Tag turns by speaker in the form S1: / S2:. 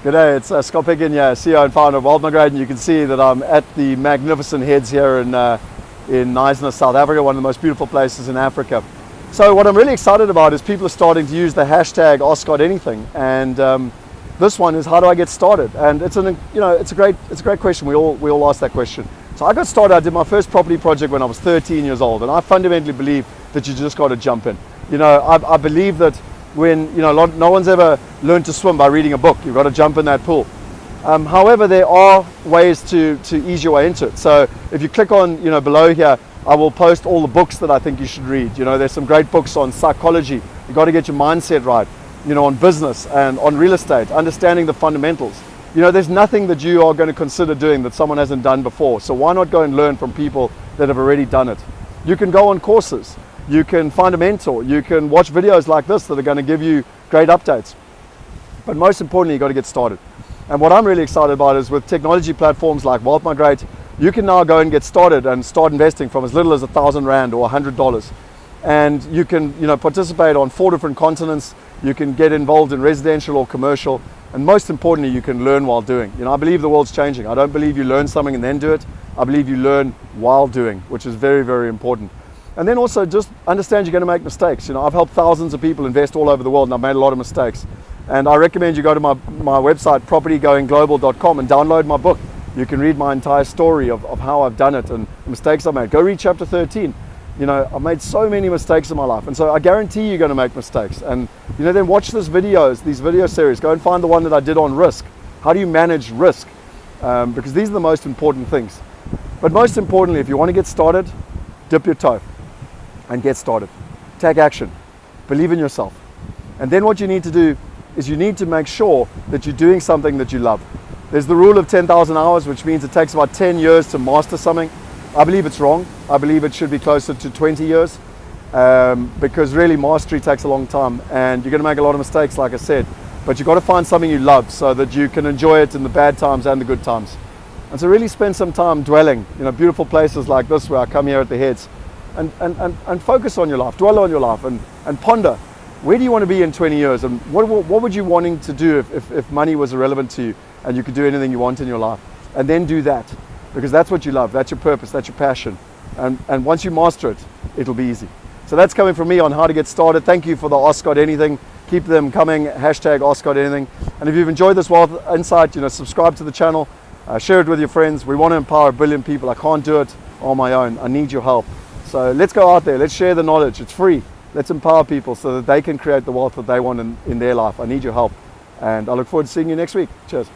S1: Good day, it's Scott Picken here, CEO and founder of WealthE, and you can see that I'm at the magnificent heads here in Knysna, South Africa, one of the most beautiful places in Africa. So what I'm really excited about is people are starting to use the hashtag AskScottAnything, and this one is how do I get started? And it's a great question. We all ask that question. So I got started. I did my first property project when I was 13 years old, and I fundamentally believe that you just got to jump in. I believe that when no one's ever learned to swim by reading a book. You've got to jump in that pool. However, there are ways to ease your way into it. So if you click on below here, I will post all the books that I think you should read. There's some great books on psychology. You've got to get your mindset right. On business and on real estate, understanding the fundamentals. There's nothing that you are going to consider doing that someone hasn't done before. So why not go and learn from people that have already done it? You can go on courses. You can find a mentor. You can watch videos like this that are going to give you great updates. But most importantly, you've got to get started. And what I'm really excited about is with technology platforms like WealthE, you can now go and get started and start investing from as little as R1,000 or $100. And you can participate on 4 different continents. You can get involved in residential or commercial. And most importantly, you can learn while doing. I believe the world's changing. I don't believe you learn something and then do it. I believe you learn while doing, which is very, very important. And then also just understand you're going to make mistakes. I've helped thousands of people invest all over the world, and I've made a lot of mistakes. And I recommend you go to my website, propertygoingglobal.com, and download my book. You can read my entire story of how I've done it and the mistakes I've made. Go read chapter 13. I've made so many mistakes in my life, and so I guarantee you're going to make mistakes. And then watch these video series. Go and find the one that I did on risk. How do you manage risk? Because these are the most important things. But most importantly, if you want to get started, dip your toe and get started. Take action. Believe in yourself. And then what you need to do is you need to make sure that you're doing something that you love. There's the rule of 10,000 hours, which means it takes about 10 years to master something. I believe it's wrong. I believe it should be closer to 20 years because really mastery takes a long time, and you're going to make a lot of mistakes, like I said. But you've got to find something you love so that you can enjoy it in the bad times and the good times. And so really spend some time dwelling, beautiful places like this where I come here at the heads, and focus on your life, dwell on your life, and ponder, where do you want to be in 20 years, and what would you wanting to do if money was irrelevant to you and you could do anything you want in your life, and then do that, because that's what you love, that's your purpose, that's your passion, and once you master it, it'll be easy. So that's coming from me on how to get started. Thank you for the Ask Scott Anything. Keep them coming, hashtag Ask Scott Anything. And if you've enjoyed this Wealth Insight, subscribe to the channel, share it with your friends. We want to empower 1 billion people. I can't do it on my own. I need your help. So let's go out there. Let's share the knowledge. It's free. Let's empower people so that they can create the wealth that they want in their life. I need your help. And I look forward to seeing you next week. Cheers.